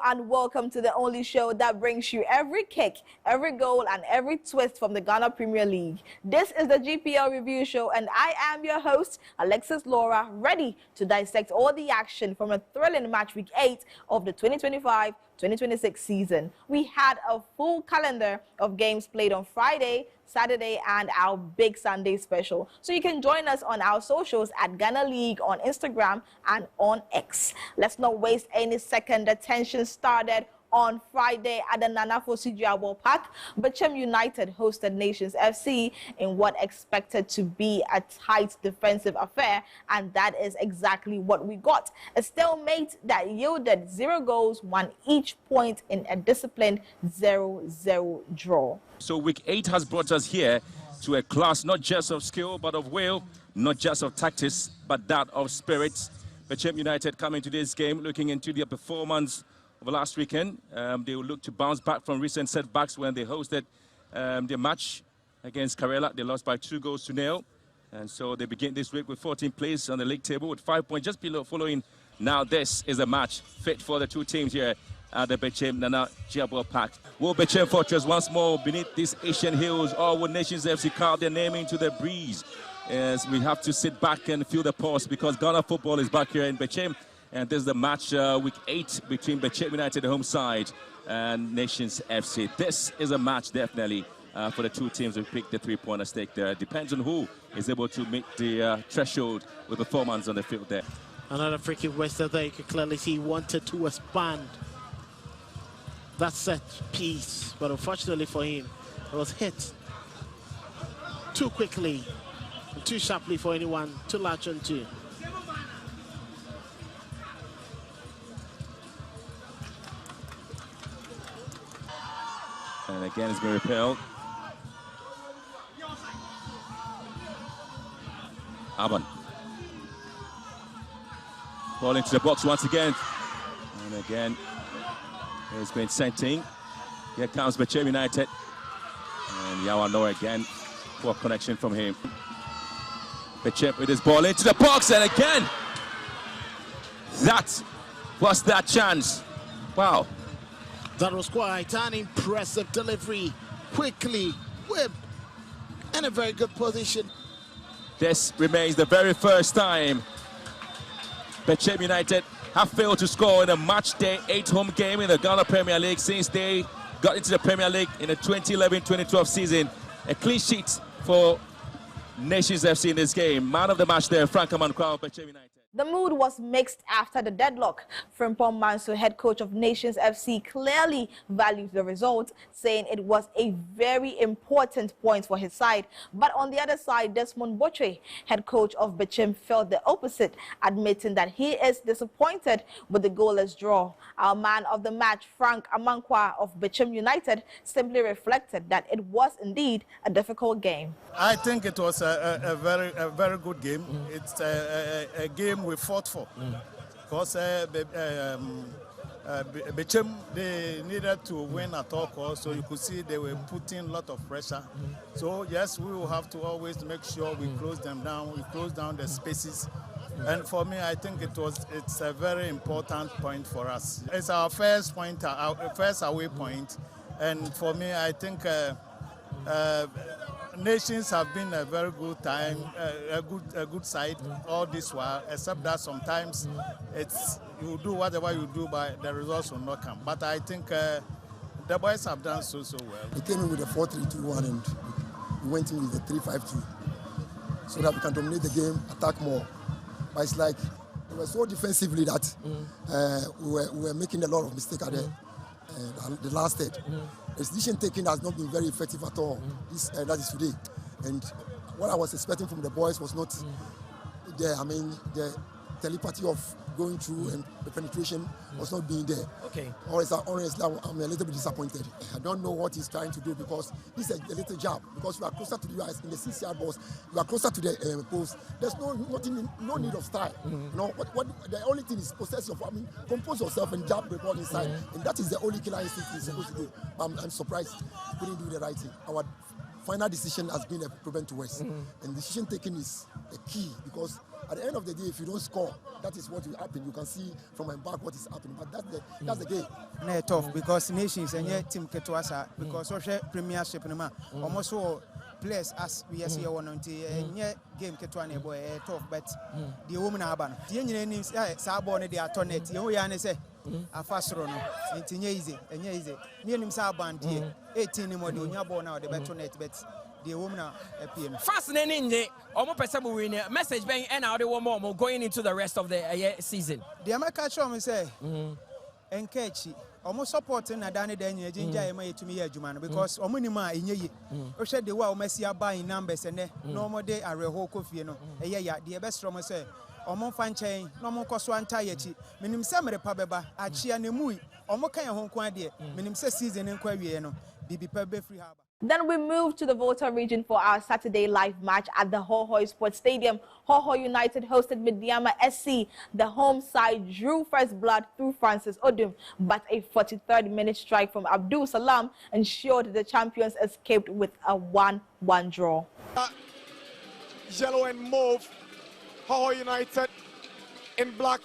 and welcome to the only show that brings you every kick, every goal and every twist from the Ghana Premier League. This is the GPL Review Show and I am your host, Alexis Laura, ready to dissect all the action from a thrilling match week 8 of the 2025-2026 season. We had a full calendar of games played on Friday, Saturday and our big Sunday special. So you can join us on our socials at Ghana League on Instagram and on X. Let's not waste any second. The tension started on Friday at the Nana Fosi Park. Bechem United hosted Nations FC in what expected to be a tight defensive affair, and that is exactly what we got. A stalemate that yielded 0 goals, 1 each point in a disciplined 0-0 draw. So week 8 has brought us here to a class not just of skill but of will, not just of tactics but that of spirits. Bechem United coming to this game looking into their performance of last weekend. They will look to bounce back from recent setbacks when they hosted their match against Karela. They lost by 2-0, and so they begin this week with 14th place on the league table with 5 points just below following. Now this is a match fit for the two teams here at the Bechem Nana Jiabo Park. Will Bechem Fortress once more beneath these Asian hills, or will Nations FC carve their name into the breeze? As we have to sit back and feel the pulse because Ghana football is back here in Bechem. And this is the match week 8 between Bechem United, the home side, and Nations FC. This is a match definitely for the two teams who pick the 3-pointer stake there. Depends on who is able to meet the threshold with performance on the field there. Another free kick Wester there. You can clearly see he wanted to expand that set piece, but unfortunately for him, it was hit too quickly and too sharply for anyone to latch onto. And again, it's been repelled. Aban. Ball into the box once again. And again, it's been sent in. Here comes Bechem United. And Yawano again. Poor connection from him. Bechem with his ball into the box. And again, that was that chance. Wow. That was quite an impressive delivery. Quickly, whip, and a very good position. This remains the very first time Bechem United have failed to score in a match day 8 home game in the Ghana Premier League since they got into the Premier League in the 2011-2012 season. A clean sheet for Nations FC in this game. Man of the match there, Frank Amankwa of Bechem United. The mood was mixed after the deadlock. Frimpong Manso, head coach of Nations FC, clearly valued the result, saying it was a very important point for his side. But on the other side, Desmond Botre, head coach of Bechem, felt the opposite, admitting that he is disappointed with the goalless draw. Our man of the match, Frank Amankwa of Bechem United, simply reflected that it was indeed a difficult game. I think it was a very good game. It's a game we fought for, because Bechem, they needed to win at all costs, so you could see they were putting a lot of pressure. So yes, we will have to always make sure we close them down, we close down the spaces. And for me, I think it's a very important point for us. It's our first point, our first away point, and for me, I think Nations have been a very good time, a good side all this while, except that sometimes it's you do whatever you do, but the results will not come. But I think the boys have done so well. We came in with a 4-3-2-1 and we went in with a 3-5-2 so that we can dominate the game, attack more. But it's like we were so defensively that we were making a lot of mistakes at the last third. The decision taking has not been very effective at all. That is today. And what I was expecting from the boys was not there. I mean, the telepathy of going through and the penetration was not being there. Okay. Honestly, I'm a little bit disappointed. I don't know what he's trying to do because this is a little jab. Because you are closer to the guys in the 6-yard box, you are closer to the post. There's no need of style. You know, the only thing is possess your. I mean, compose yourself and jab the ball inside, and that is the only killer instinct he's supposed to do. I'm surprised he couldn't do the right thing. Our final decision has been a problem to us, and decision taking is the key because At the end of the day, if you don't score, that is what will happen. You can see from my back what is happening. But that's the game. No, tough because nations and yet team Ketwasa because social premiership almost all players as we see one until game Ketwane boy tough, but the woman are ban. The engineer names Sabon they are tonet. You say a fast runner. It's easy and easy. Near him Saban 18 more do Yabo now the betonet, but the woman are PM. Fascinating day. Almost possible winner. Message being and out the one more going into the rest of the season. The American show say and catchy. Almost supporting Adani Daniel Ginger to me, Juman, because Omunima in ye. Or said the wow Messia buying numbers and no more day a reho coffee, the best from say. Omo fan chain, no more cost one tie, minim summer pabeba, a chia nemui, omo kaya home quadie, minim se season in Quaviano, Bibi Pebe Free Harbor. Then we move to the Volta region for our Saturday live match at the Hohoe Sports Stadium. Hohoe United hosted Medeama SC. The home side drew first blood through Francis Odum, but a 43rd minute strike from Abdul Salam ensured the champions escaped with a 1-1 draw. Yellow and mauve, Hohoe United in black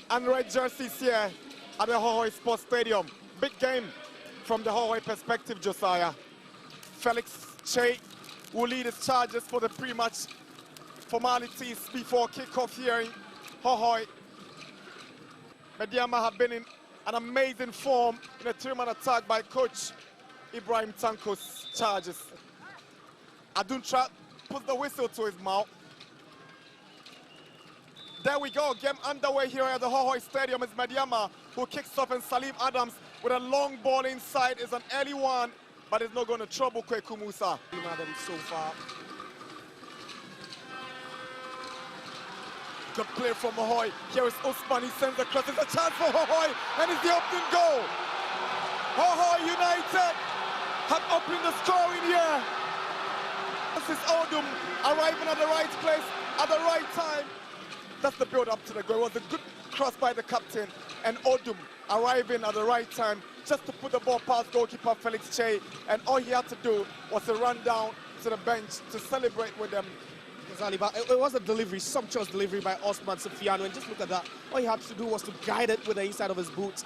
and red jerseys here at the Hohoe Sports Stadium. Big game from the Hohoe perspective, Josiah. Felix Che will lead his charges for the pre-match formalities before kick-off here in Hohoe. Medeama have been in an amazing form in a three-man attack by coach Ibrahim Tanko's charges. Aduntra puts the whistle to his mouth. There we go, game underway here at the Hohoe Stadium. It's Medeama who kicks off, and Salim Adams with a long ball inside is an early one, but it's not going to trouble Kweku Musa. Adams so far. Good play from Hohoe. Here is Usman, he sends the cross. It's a chance for Hohoe, and it's the opening goal. Hohoe United have opened the scoring here. This is Odum arriving at the right place at the right time. That's the build up to the goal. It was a good cross by the captain, and Odum arriving at the right time just to put the ball past goalkeeper Felix Che, and all he had to do was to run down to the bench to celebrate with them. It was a delivery, sumptuous delivery by Osman Sofiano, and just look at that. All he had to do was to guide it with the inside of his boot.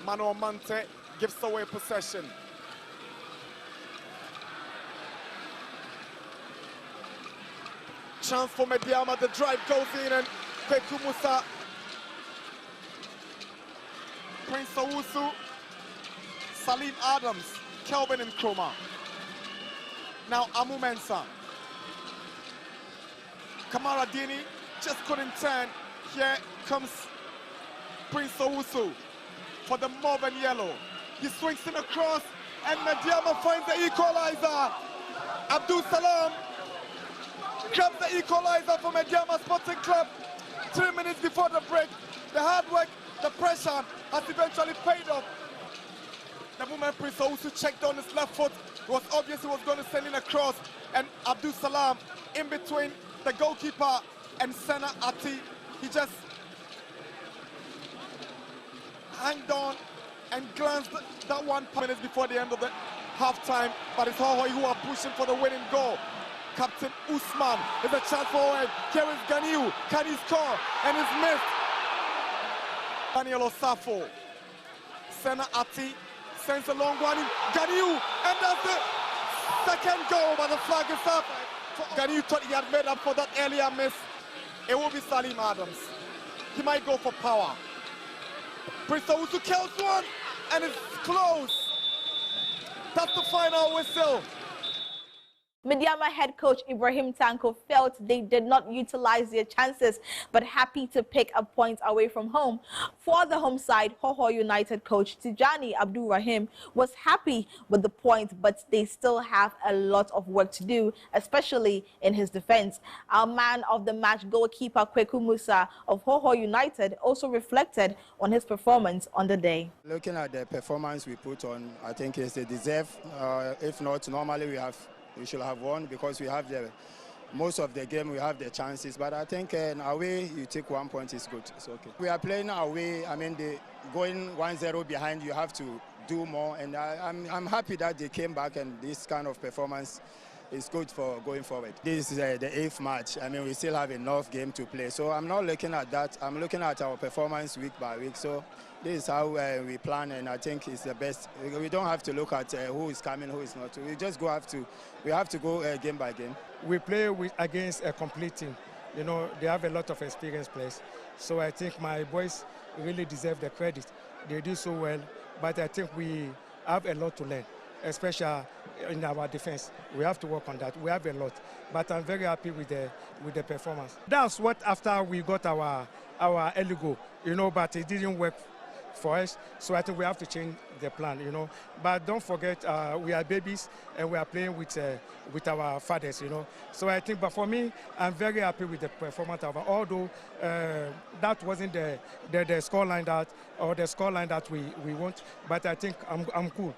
Manuel Mante gives away possession. Chance for Medeama, the drive goes in, and Kweku Musa, Prince Owusu, Salim Adams, Kelvin and Nkrumah. Now Amu Mensah. Kamara Dini just couldn't turn. Here comes Prince Owusu for the mauve and yellow. He swings in across, and Medeama finds the equalizer. Abdul Salam grabs the equalizer for Medeama Sporting Club. 3 minutes before the break, the hard work, the pressure has eventually paid off. The moment Prince Owusu checked on his left foot, it was obvious he was going to send in a cross, and Abdul Salam in between the goalkeeper and Sena Ati, he just hanged on and glanced that 1 minute before the end of the half-time, but it's Hohoe who are pushing for the winning goal. Captain Usman is a chance for Hohoe. Here is Ganiu. Can he score? And it's missed. Daniel Osafo. Sena Ati sends a long one in. Ganiu, and that's the second goal, but the flag is up. Ganiu thought he had made up for that earlier miss. It will be Salim Adams. He might go for power. Prince Owusu kills one, and it's close. That's the final whistle. Medeama head coach Ibrahim Tanko felt they did not utilize their chances, but happy to pick a point away from home. For the home side, Hohoe United coach Tijani Abdul Rahim was happy with the point, but they still have a lot of work to do, especially in his defense. Our man of the match, goalkeeper Kweku Musa of Hohoe United, also reflected on his performance on the day. Looking at the performance we put on, I think it's a deserve. If not, normally we should have won because we have most of the game we have the chances, but I think away you take 1 point is good. It's okay. We are playing away. I mean, going 1-0 behind, you have to do more, and I'm happy that they came back, and this kind of performance it's good for going forward. This is the 8th match. I mean, we still have enough game to play. So I'm not looking at that. I'm looking at our performance week by week. So this is how we plan, and I think it's the best. We don't have to look at who is coming, who is not. We just we have to go game by game. We play against a complete team. You know, they have a lot of experienced players. So I think my boys really deserve the credit. They do so well, but I think we have a lot to learn, especially in our defense. We have to work on that. We have a lot, but I'm very happy with the performance. That's what after we got our early goal, you know, but it didn't work for us. So I think we have to change the plan, you know. But don't forget, we are babies and we are playing with our fathers, you know. So I think, but for me, I'm very happy with the performance of, although that wasn't the scoreline that we want. But I think I'm cool.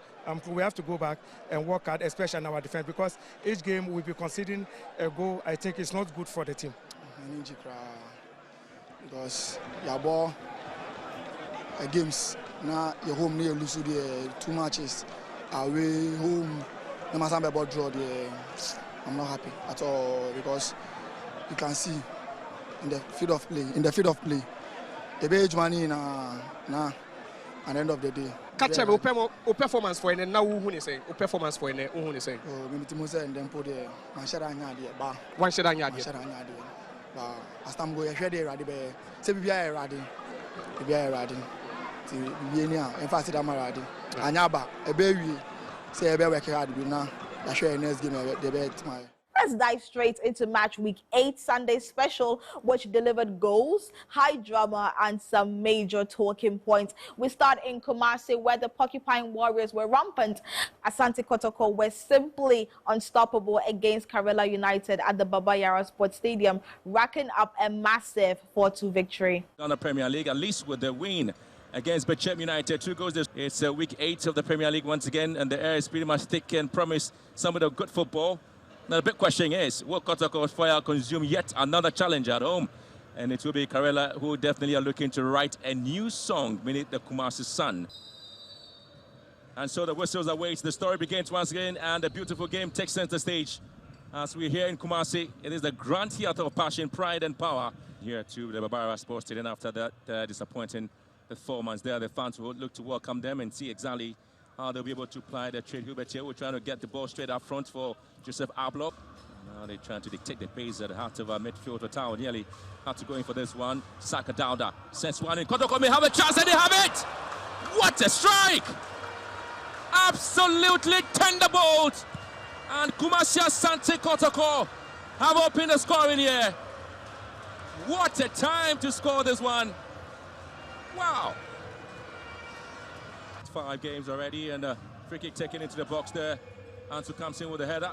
We have to go back and work hard, especially in our defense, because each game we'll be conceding a goal. I think it's not good for the team. Because your ball games now your home near lose the 2 matches away home. No matter about draw I'm not happy at all, because you can see in the field of play, the big money na at the end of the day. Catch up performance for now who say performance for who say. Oh, me timo say ndem po de man shara nya de ba. One shara nya de. Ba astam go hwe de rade be. Say bibia rade. Bibia rade. Ti bibia ni a emphasize da marade. Anya ba e be wi say e be work hard bi na ya hwe next game de be my. Let's dive straight into match week 8 Sunday special, which delivered goals, high drama, and some major talking points. We start in Kumasi, where the Porcupine Warriors were rampant. Asante Kotoko were simply unstoppable against Karela United at the Baba Yara Sports Stadium, racking up a massive 4-2 victory. On the Premier League, at least with the win against Bechem United, 2 goals. It's week 8 of the Premier League once again, and the air is pretty much thick and promise some of the good football. Now, the big question is, will Kotoko Fire consume yet another challenge at home? And it will be Karela, who definitely are looking to write a new song beneath the Kumasi sun. And so the whistles await. The story begins once again, and a beautiful game takes center stage. As we hear in Kumasi, it is the grand theater of passion, pride, and power. Here to the Babara Sports Stadium after that disappointing performance there. The fans will look to welcome them and see exactly how they'll be able to apply their trade. Hubert here, we're trying to get the ball straight up front for Joseph Ablo. Now they're trying to dictate the pace at the heart of our midfield. Total nearly had to go in for this one. Saka Dauda sends one in. Kotoko may have a chance, and they have it! What a strike! Absolutely thunderbolt! And Kumasi Asante Kotoko have opened the scoring here. What a time to score this one! Wow! 5 games already, and a free kick taken into the box there. Ansu comes in with a header.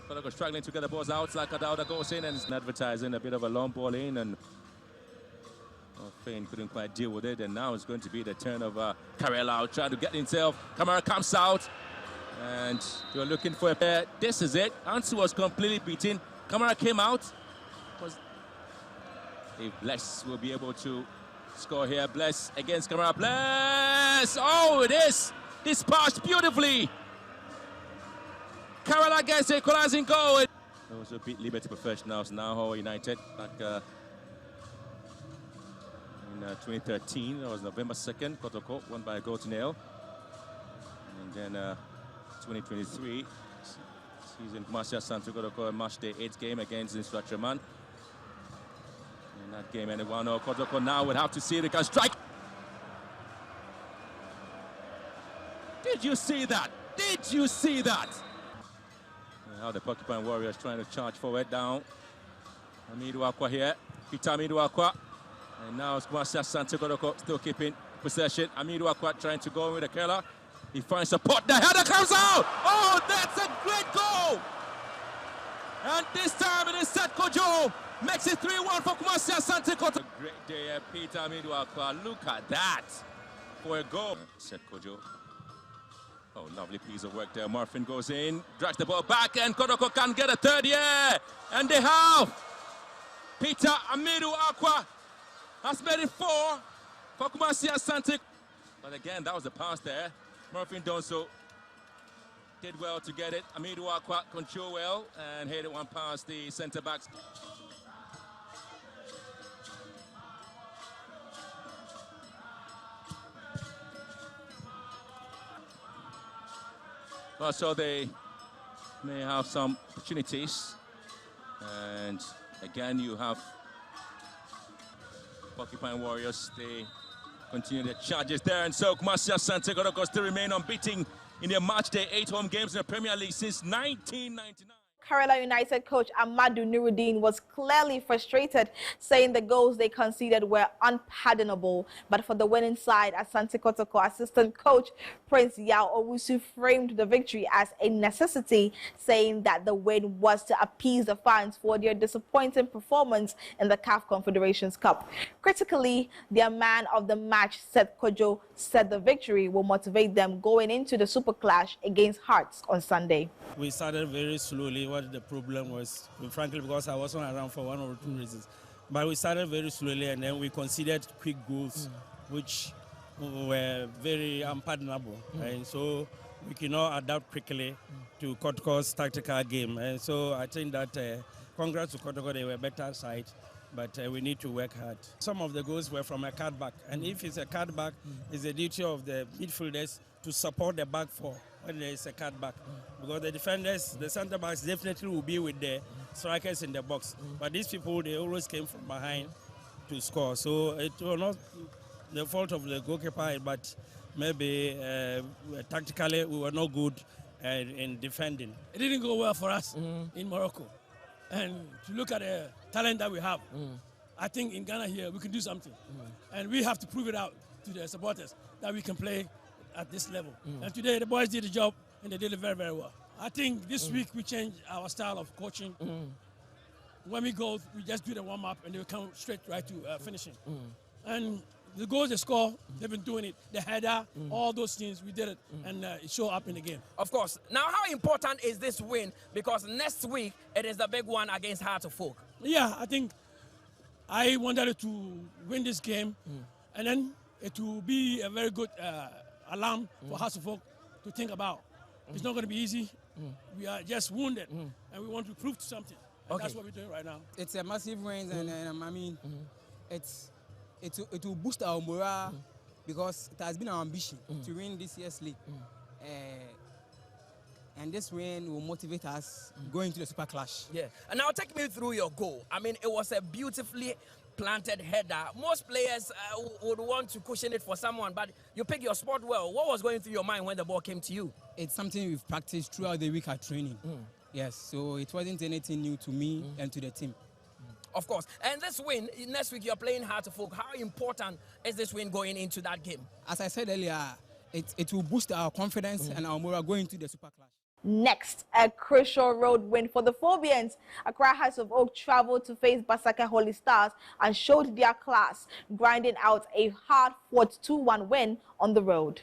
Kotoko struggling to get the balls out. Saka Dauda goes in and is advertising a bit of a long ball in, and Fane couldn't quite deal with it. And now it's going to be the turn of Karela trying to get himself. Kamara comes out, and you're looking for a pair. This is it. Ansu was completely beaten. Kamara came out. If Bless will be able to score here. Bless against Kamara. Bless! Oh, it is dispatched beautifully. Karela gets a equalizing goal. Also beat Liberty Professionals, now Hohoe United, back in 2013. That was November 2nd. Kotoko won by a goal to nil. And then 2023 season, Kumasi Asante Kotoko match day 8 game against Instructorman. In that game, and 1-0. Kotoko now would have to see if they can strike. Did you see that? Did you see that? Now the Porcupine Warriors trying to charge forward down. Amidu Akwa here. Peter Amidu Akwa. And now it's Kumasi Asante Kotoko still keeping possession. Amidu Akwa trying to go with the Karela. He finds support. The header comes out! Oh, that's a great goal! And this time it is Seth Kojo. Makes it 3-1 for Kumasi Asante Kotoko. Great day, Peter Amidu Akwa. Look at that for a goal. Seth Kojo. Oh, lovely piece of work there. Morphin goes in, drags the ball back, and Kotoko can get a third. Yeah, and they have. Peter Amidu Akwa has made it 4 for Kumasi Asante. But again, that was a pass there. Morphin done so. Did well to get it. Aduana control well and hit it one past the centre backs. Well, so they may have some opportunities. And again, you have Porcupine Warriors. They continue their charges there. And so Asante Kotoko still remain unbeaten in their match day 8 home games in the Premier League since 1999. Karela United coach Amadou Nuruddin was clearly frustrated, saying the goals they conceded were unpardonable. But for the winning side, Asante Kotoko assistant coach Prince Yao Owusu framed the victory as a necessity, saying that the win was to appease the fans for their disappointing performance in the CAF Confederations Cup. Critically, their man of the match, Seth Kojo, said the victory will motivate them going into the Super Clash against Hearts on Sunday. We started very slowly. What the problem was, frankly, because I wasn't around for one or two reasons. But we started very slowly, and then we conceded quick goals, which were very unpardonable. And so we cannot adapt quickly to Kotoko's tactical game. And so I think that congrats to Kotoko, they were better side, but we need to work hard. Some of the goals were from a cutback, and if it's a cutback, it's the duty of the midfielders to support the back four when there is a cutback. Because the defenders, the centre backs definitely will be with the strikers in the box. But these people, they always came from behind to score. So it was not the fault of the goalkeeper, but maybe tactically we were not good in defending. It didn't go well for us in Morocco. And to look at the talent that we have, I think in Ghana here we can do something. And we have to prove it out to the supporters that we can play at this level. And today the boys did the job and they did it very, very well. I think this week we changed our style of coaching. When we go, we just do the warm-up and they will come straight right to finishing. And the goals they score, they've been doing it. The header, all those things, we did it, and it showed up in the game. Of course. Now, how important is this win? Because next week, it is the big one against Heart of Folk. Yeah, I think I wanted to win this game, and then it will be a very good alarm for Heart of Folk to think about. It's not going to be easy. We are just wounded, and we want to prove something. And that's what we're doing right now. It's a massive win, and I mean, it will boost our morale because it has been our ambition to win this year's league. And this win will motivate us going to the Super Clash. Yeah. And now take me through your goal. I mean, it was a beautifully planted header. Most players would want to cushion it for someone, but you picked your spot well. What was going through your mind when the ball came to you? It's something we've practiced throughout the week at training. Yes, so it wasn't anything new to me and to the team. Of course. And this win, next week you're playing Heart of Folk. How important is this win going into that game? As I said earlier, it will boost our confidence and our morale going to the Super Clash. Next, a crucial road win for the Phobians. Accra Hearts of Oak traveled to face Basake Holy Stars and showed their class, grinding out a hard-fought 2-1 win on the road.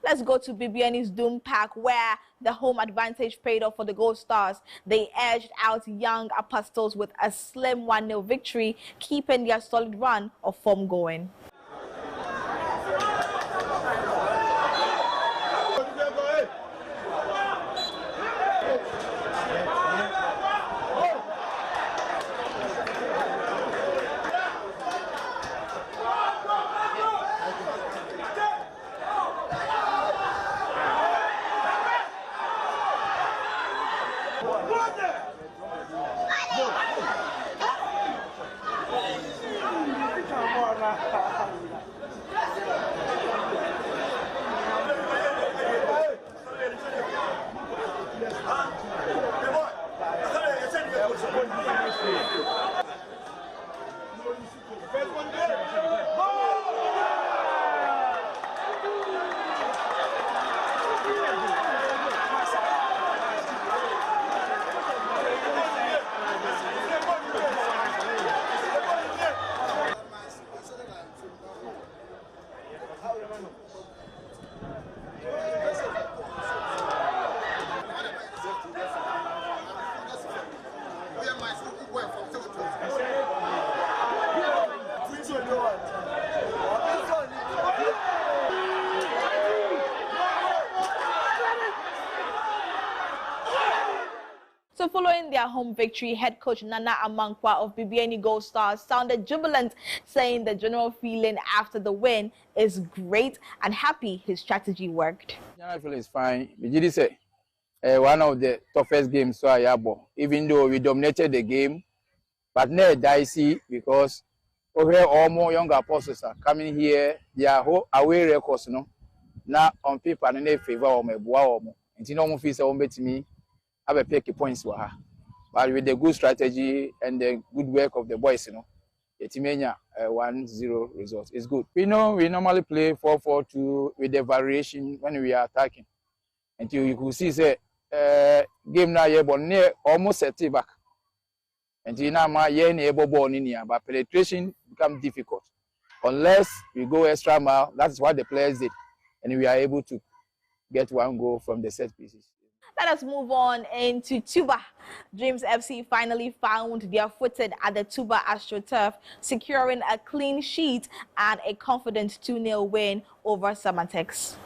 Let's go to BBN's Doom Park, where the home advantage paid off for the Gold Stars. They edged out Young Apostles with a slim 1-0 victory, keeping their solid run of form going. following their home victory, head coach Nana Amankwa of BBN Gold Stars sounded jubilant, saying the general feeling after the win is great and happy his strategy worked. General feeling is fine. Bijidi say one of the toughest games so I have, even though we dominated the game, but now dicey because over all more younger apostles are coming here. Their whole away records, no, now on paper and they favor or me boa or mo. And you know, mo feel say to me, have a pick points for her. But with the good strategy and the good work of the boys, you know, the team 1-0 result is good. We know we normally play 4-4-2 with the variation when we are attacking. Until you could see say game now you near almost set back. Until now my able ball in here, but penetration becomes difficult unless we go extra mile. That's what the players did, and we are able to get one goal from the set pieces. Let us move on into Tuba. Dreams FC finally found their footing at the Tuba AstroTurf, securing a clean sheet and a confident 2-0 win over Samartex.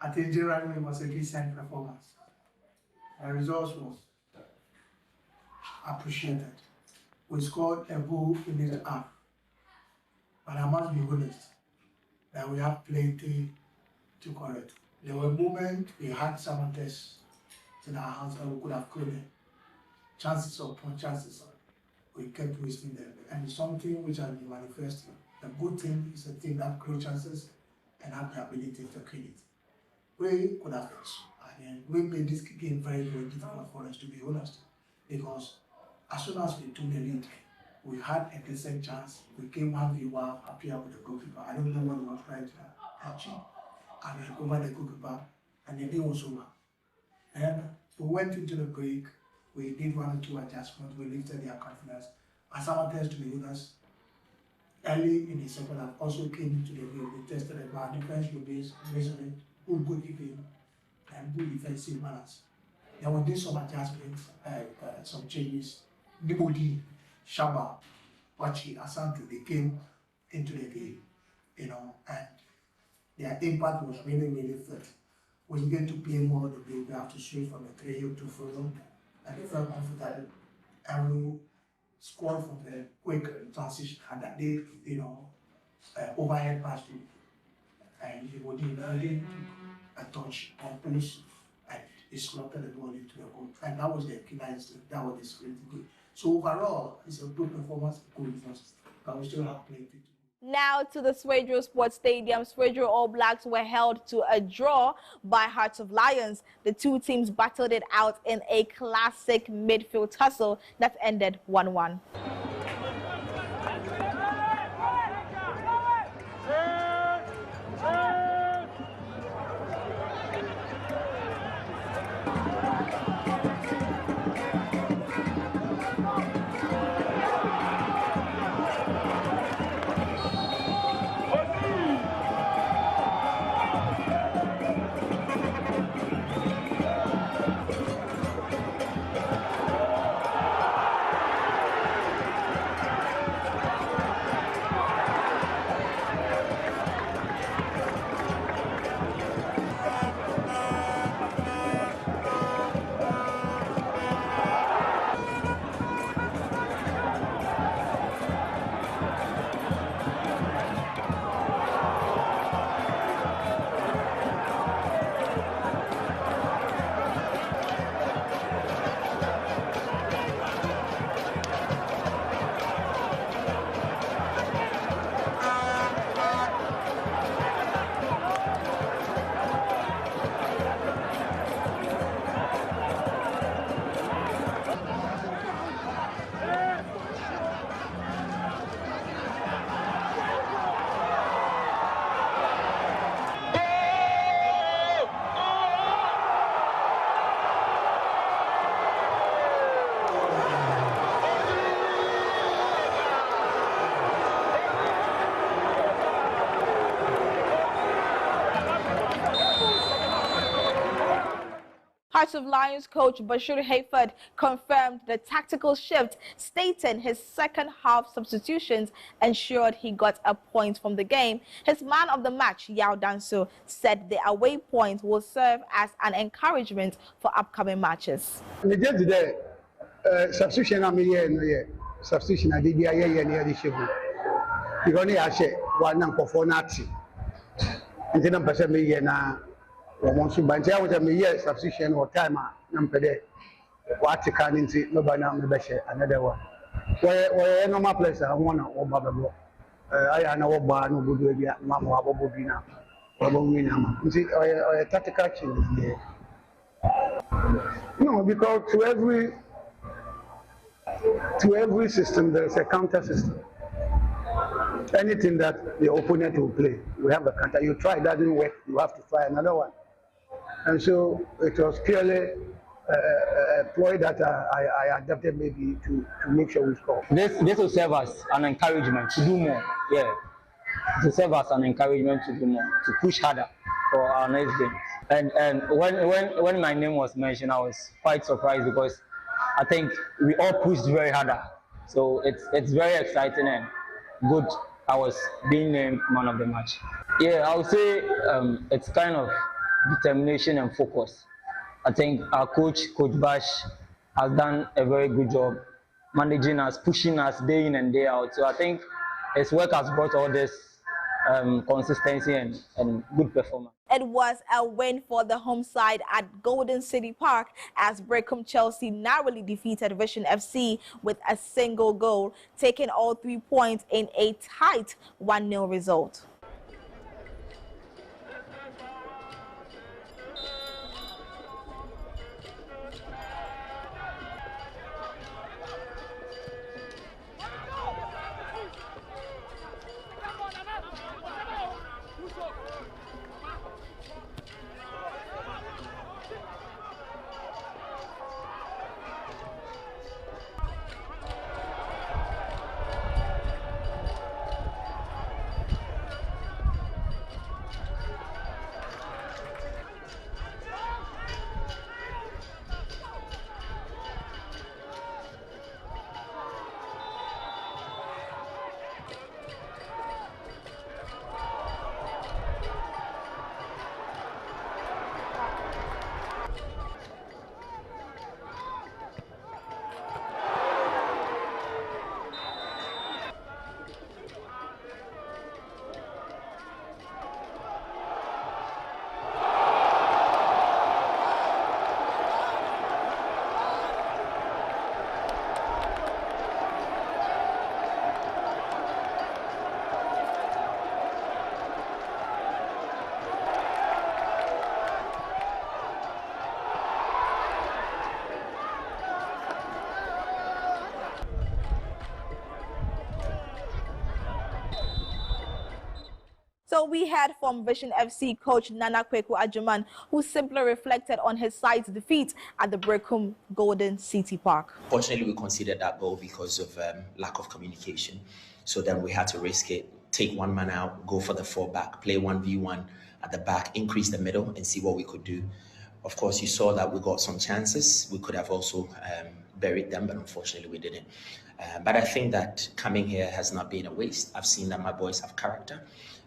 I think generally it was a decent performance. The results was appreciated. We scored a goal in the half, but I must be honest that we have plenty to correct. There were moments we had Samartex in our hands and we could have created chances upon chances. We kept wasting them, and it's something which has been manifesting. The good thing is a team that creates chances and have the ability to create it. We could have, and we made this game very, very difficult for us, to be honest, because as soon as we took the lead, we had a decent chance. We came 1v1 appear with the goalkeeper. I don't know what we were trying to achieve. And we recovered the goalkeeper, and the game was over. And we went into the break. We did 1 or 2 adjustments. We lifted their confidence. As Samartex, to be honest, early in the second half also came into the game. They tested the bar defense remains reasonable, good goalkeeping, and good defensive balance. Then we did some adjustments, some changes. Nibodi, Shaba, Wachi, Asante, they came into the game, and their impact was really, really felt. When you get to play more of the game, you have to switch from a 3 to 4, and they felt comfortable and we scored from the quick transition, and that they, overhead pass to, and he didn't a touch or finish, and he slotted the ball into the goal. And that was the killer instinct, that was the script good. So overall, it's a good performance, good results, but we still have plenty to do. Now to the Swedru Sports Stadium. Swedru All Blacks were held to a draw by Hearts of Lions. The two teams battled it out in a classic midfield tussle that ended 1-1. Hearts of Lions coach Bashir Hayford confirmed the tactical shift, stating his second half substitutions ensured he got a point from the game. His man of the match, Yao Danso, said the away point will serve as an encouragement for upcoming matches. Substitution substitution I did near the shibu. You only have one number for Nazi. And then I'm passing me now. Once you banter with a substitution or timer, number what can into no banana another one. Where no more place I want or Bababo. I know bar no good idea, Mamma Bobina, Babowina. See, a tactical change here. No, because to every system there is a counter system. Anything that the opponent will play, we have a counter. You try, it doesn't work, you have to try another one. And so it was purely a ploy that I adapted maybe to make sure we score. This will serve us an encouragement to do more. Yeah, to serve us an encouragement to do more, to push harder for our next game. And when my name was mentioned, I was quite surprised because I think we all pushed very harder. So it's very exciting and good. I was being named man of the match. Yeah, I would say it's kind of determination and focus. I think our coach Bash, has done a very good job managing us, pushing us day in and day out. So I think his work has brought all this consistency and good performance. It was a win for the home side at Golden City Park as Berekum Chelsea narrowly defeated Vision FC with a single goal, taking all 3 points in a tight 1-0 result. So we heard from Vision FC coach Nana Kweku Ajuman, who simply reflected on his side's defeat at the Berekum Golden City Park. Fortunately, we conceded that goal because of lack of communication. So then we had to risk it, take one man out, go for the 4-back, play 1v1 at the back, increase the middle and see what we could do. Of course, you saw that we got some chances. We could have also buried them, but unfortunately we didn't. But I think that coming here has not been a waste. I've seen that my boys have character.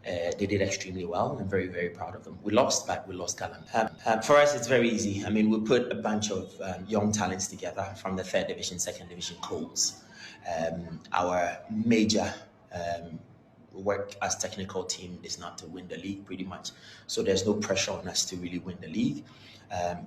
They did extremely well. I'm very, very proud of them. We lost, but we lost gallant. For us, it's very easy. I mean, we put a bunch of young talents together from the 3rd Division, 2nd Division codes. Our major work as technical team is not to win the league, pretty much. So there's no pressure on us to really win the league.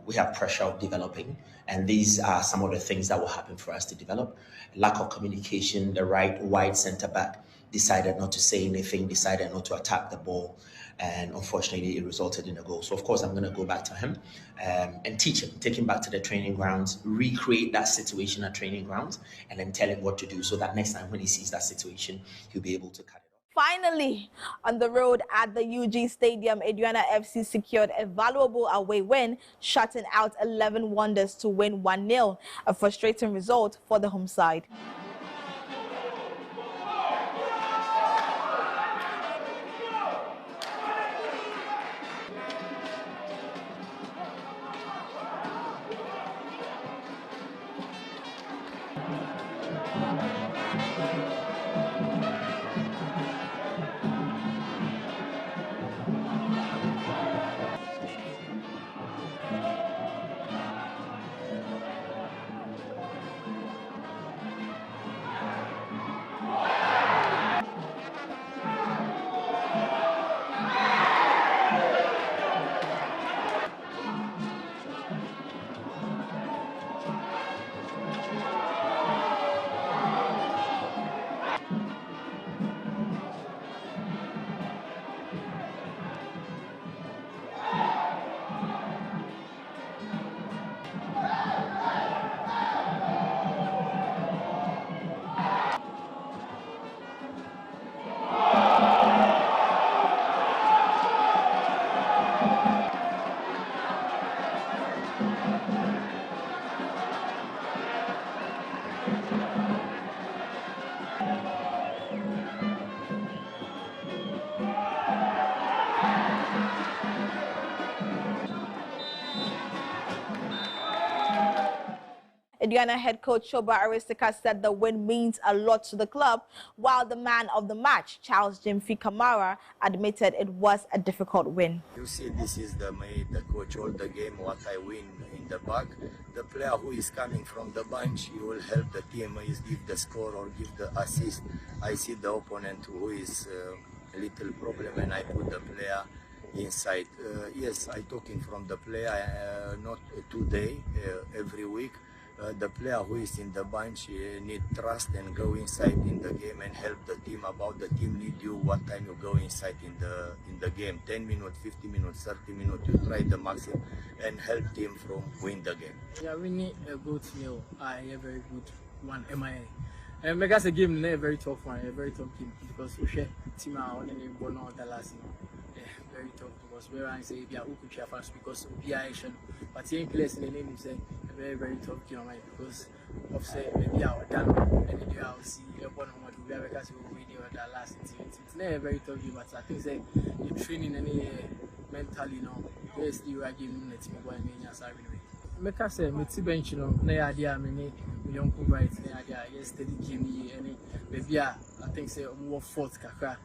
We have pressure of developing, and these are some of the things that will happen for us to develop. Lack of communication, the right wide centre back decided not to say anything, decided not to attack the ball, and unfortunately it resulted in a goal. So of course I'm going to go back to him and teach him, take him back to the training grounds, recreate that situation at training grounds, and then tell him what to do so that next time when he sees that situation, he'll be able to cut it. Finally, on the road at the UG Stadium, Aduana FC secured a valuable away win, shutting out 11 Wonders to win 1-0, a frustrating result for the home side. Aduana head coach Shoba Aristika said the win means a lot to the club, while the man of the match, Charles Jimfi Kamara, admitted it was a difficult win. You see, this is the coach all the game, what I win in the back. The player who is coming from the bench, he will help the team, is give the score or give the assist. I see the opponent who is a little problem and I put the player inside. Yes, I talking from the player, not today, every week. The player who is in the bench need trust and go inside in the game and help the team. About the team need you what time you go inside in the game. 10 minutes, 50 minutes, 30 minutes, you try the maximum and help team from win the game. Yeah, we need a good meal. A very good one, MIA. And make us a game, a very tough one, a very tough game because we share team out and we won all the last. Very tough because we are say we are could fast because we are Asian, but here in place in the name say a very, very tough game because of say maybe our done and then you will see one what we are because we do that last it's not a very tough game, but I think say the training and mentally yes you are giving the team one in your side anyway. Make us say me bench na idea me young right na idea yesterday game any maybe I think say more fourth kakra.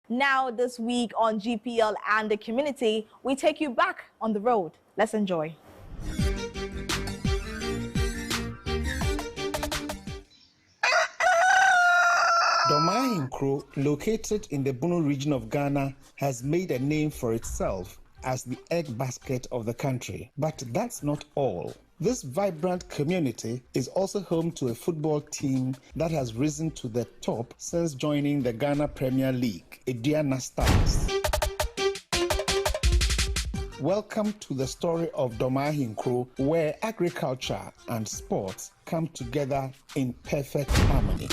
Now this week on GPL and the community, we take you back on the road. Let's enjoy. Dormaa Ahenkro, located in the Bunu region of Ghana, has made a name for itself as the egg basket of the country. But that's not all. This vibrant community is also home to a football team that has risen to the top since joining the Ghana Premier League, Aduana Stars. Welcome to the story of Dormaa Ahenkro, where agriculture and sports come together in perfect harmony.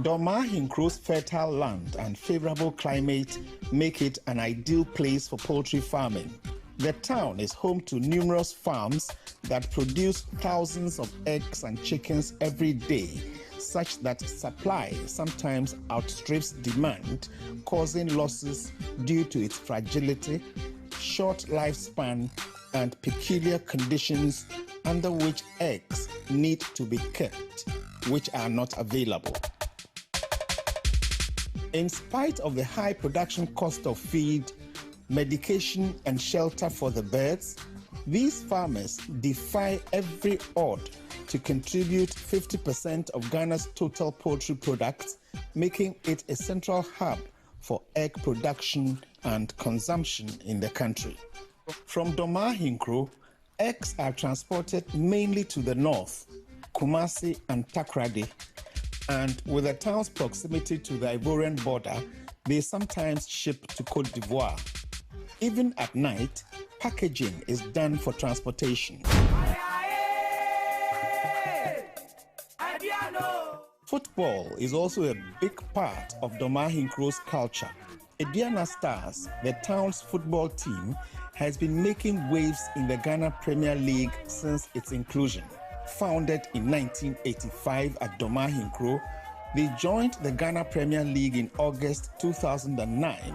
Dormaa Ahenkro's fertile land and favorable climate make it an ideal place for poultry farming. The town is home to numerous farms that produce thousands of eggs and chickens every day, such that supply sometimes outstrips demand, causing losses due to its fragility, short lifespan, and peculiar conditions under which eggs need to be kept, which are not available. In spite of the high production cost of feed, medication, and shelter for the birds, these farmers defy every odd to contribute 50% of Ghana's total poultry products, making it a central hub for egg production and consumption in the country. From Dormaa Ahenkro, eggs are transported mainly to the north, Kumasi and Takoradi, and with the town's proximity to the Ivorian border, they sometimes ship to Côte d'Ivoire. Even at night, packaging is done for transportation. Football is also a big part of Dormaa Ahenkro's culture. Aduana Stars, the town's football team, has been making waves in the Ghana Premier League since its inclusion. Founded in 1985 at Dormaa Ahenkro, they joined the Ghana Premier League in August 2009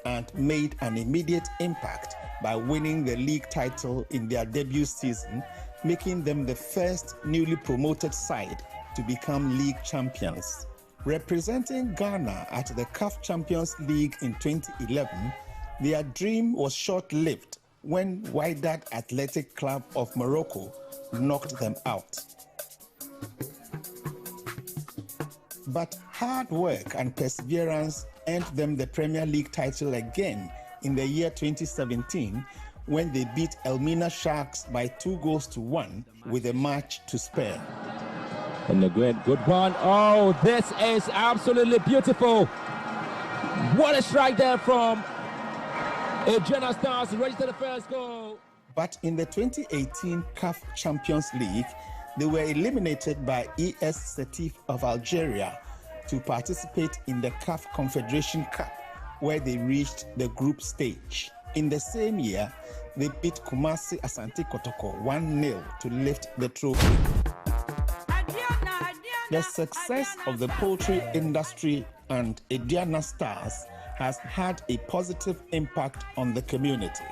and made an immediate impact by winning the league title in their debut season, making them the first newly promoted side to become league champions. Representing Ghana at the CAF Champions League in 2011, their dream was short-lived when Wydad Athletic Club of Morocco knocked them out. But hard work and perseverance earned them the Premier League title again in the year 2017 when they beat Elmina Sharks by 2-1 with a match to spare. And a good one. Oh, this is absolutely beautiful. What a strike there from Aduana Stars, registered the first goal. But in the 2018 CAF Champions League, they were eliminated by ES Setif of Algeria to participate in the CAF Confederation Cup, where they reached the group stage. In the same year, they beat Kumasi Asante Kotoko 1-0 to lift the trophy. The success of the poultry industry and Aduana Stars has had a positive impact on the community,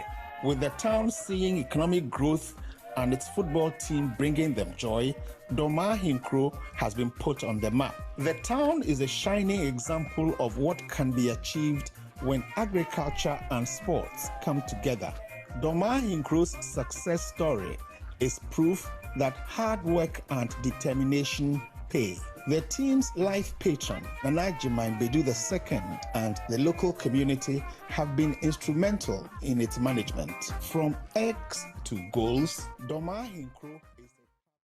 with the town seeing economic growth and its football team bringing them joy. Dormaa Ahenkro has been put on the map. The town is a shining example of what can be achieved when agriculture and sports come together. Dormaa Ahenkro's success story is proof that hard work and determination pay. The team's life patron, Nana Bedu II, and the local community have been instrumental in its management. From eggs to goals, Dormaa Ahenkro.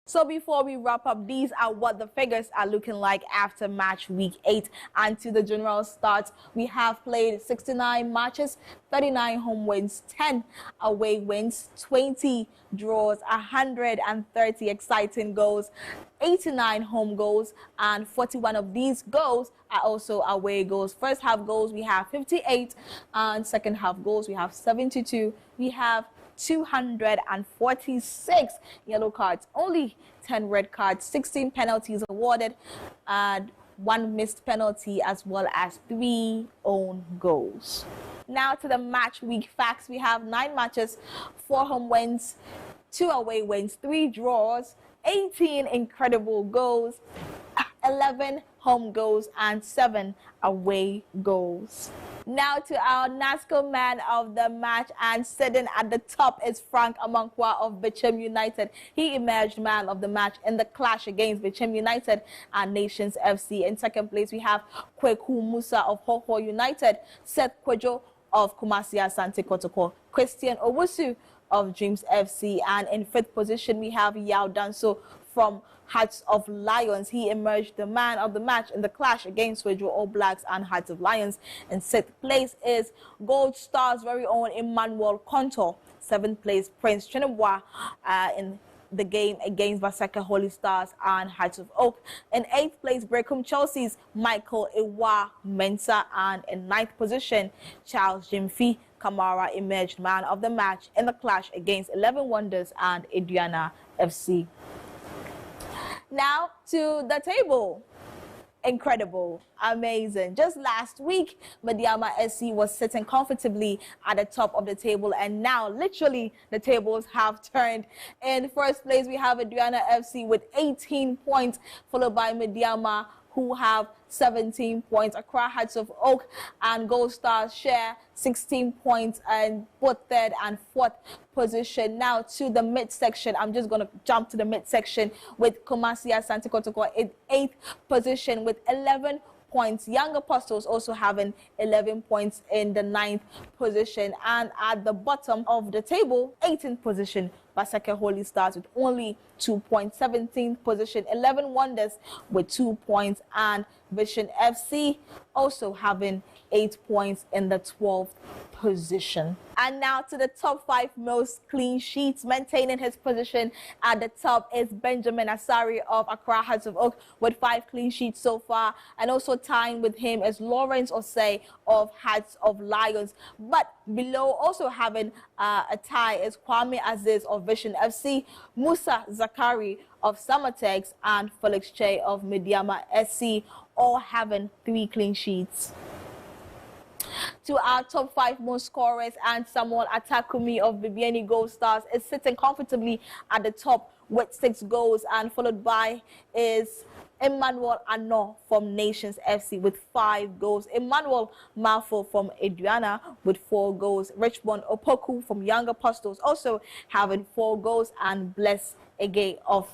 So before we wrap up, these are what the figures are looking like after match week 8. And to the general start, we have played 69 matches, 39 home wins, 10 away wins, 20 draws, 130 exciting goals, 89 home goals, and 41 of these goals are also away goals. First half goals, we have 58, and second half goals, we have 72. We have 246 yellow cards, only 10 red cards, 16 penalties awarded, and 1 missed penalty, as well as 3 own goals. Now to the match week facts. We have 9 matches, 4 home wins, 2 away wins, 3 draws, 18 incredible goals, 11 home goals, and 7 away goals. Now to our NASCO man of the match, and sitting at the top is Frank Amankwa of Bechem United. He emerged man of the match in the clash against Bechem United and Nations FC. In second place, we have Kweku Musa of Hohoe United, Seth Kwejo of Kumasi Asante Kotoko, Christian Owusu of Dreams FC, and in fifth position, we have Yao Danso from Hearts of Lions. He emerged the man of the match in the clash against Swedru All Blacks and Hearts of Lions. In sixth place is Gold Star's very own Emmanuel Contour. Seventh place, Prince Chinabwa. In the game against Basake Holy Stars and Hearts of Oak. In 8th place, Berekum Chelsea's Michael Iwa Mensah, and in 9th position, Charles Jimfi Kamara emerged man of the match in the clash against 11 Wonders and Aduana FC. Now to the table. Incredible, amazing. Just last week, Medeama SC was sitting comfortably at the top of the table, and now literally the tables have turned. In first place, we have Aduana FC with 18 points, followed by Medeama, who have 17 points. Accra Hearts of Oak and Gold Stars share 16 points, and both 3rd and 4th position. Now to the midsection. I'm just going to jump to the midsection with Kumasi Asante Kotoko in 8th position with 11 points. Young Apostles also having 11 points in the 9th position. And at the bottom of the table, 18th position, Basake Holy Stars with only 2 points. 17th position, 11 Wonders with 2 points, and Vision FC also having 8 points in the 12th position. And now to the top 5 most clean sheets. Maintaining his position at the top is Benjamin Asari of Accra Hearts of Oak with 5 clean sheets so far, and also tying with him is Lawrence Osei of Hearts of Lions. But below, also having a tie, is Kwame Aziz of Vision FC, Musa Zakari of Samartex, and Felix Che of Medeama SC, all having 3 clean sheets. To our top 5 most scorers, and Samuel Atakumi of Bibiani Gold Stars is sitting comfortably at the top with 6 goals, and followed by is Emmanuel Ano from Nations FC with 5 goals. Emmanuel Mafo from Aduana with 4 goals. Richmond Opoku from Young Apostles also having 4 goals, and Bless Ege of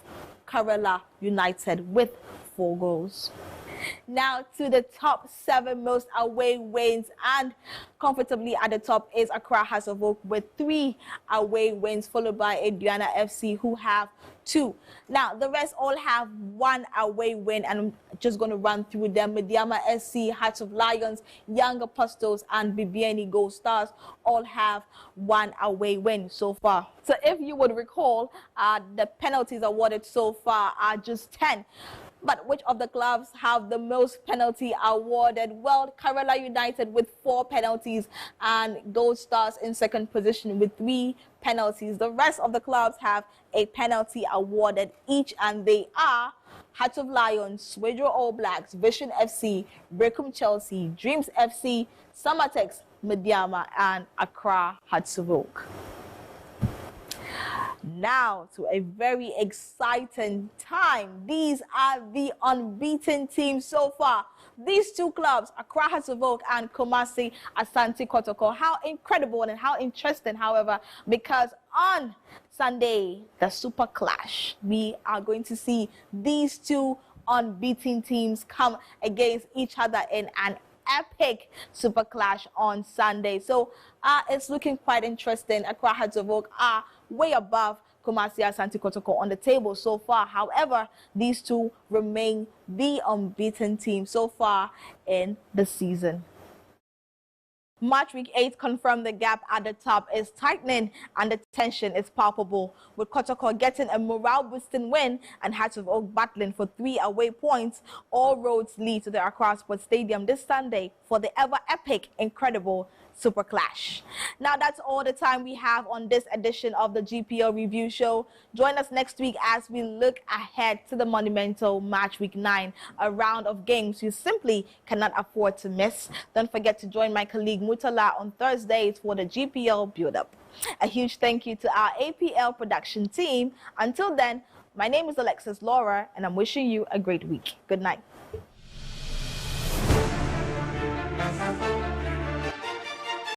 Karela United with 4 goals. Now to the top 7 most away wins, and comfortably at the top is Accra Hearts of Oak with 3 away wins, followed by Aduana FC, who have 2. Now the rest all have 1 away win, and I'm just going to run through them. Medeama SC, Hearts of Lions, Young Apostles, and Bibiani Gold Stars all have 1 away win so far. So if you would recall, the penalties awarded so far are just 10. But which of the clubs have the most penalty awarded? Well, Karela United with 4 penalties, and Gold Stars in 2nd position with 3 penalties. The rest of the clubs have a penalty awarded each, and they are Hearts of Lions, Swedru All Blacks, Vision FC, Berekum Chelsea, Dreams FC, Samartex, Medeama, and Accra Hearts of Oak. Now to a very exciting time. These are the unbeaten teams so far. These 2 clubs, Accra Hearts of Oak and Kumasi Asante Kotoko. How incredible and how interesting, however, because on Sunday, the Super Clash, we are going to see these 2 unbeaten teams come against each other in an epic Super Clash on Sunday. So it's looking quite interesting. Accra Hearts of Oak are way above Kumasi Asante Kotoko on the table so far. However, these 2 remain the unbeaten team so far in the season. Match week 8 confirmed the gap at the top is tightening and the tension is palpable, with Kotoko getting a morale-boosting win and Hearts of Oak battling for 3 away points. All roads lead to the Accra Sports Stadium this Sunday for the ever-epic, incredible Super Clash. Now that's all the time we have on this edition of the GPL Review Show. Join us next week as we look ahead to the monumental Match Week 9, a round of games you simply cannot afford to miss. Don't forget to join my colleague Mutala on Thursdays for the GPL build-up. A huge thank you to our APL production team. Until then, my name is Alexis Laura, and I'm wishing you a great week. Good night.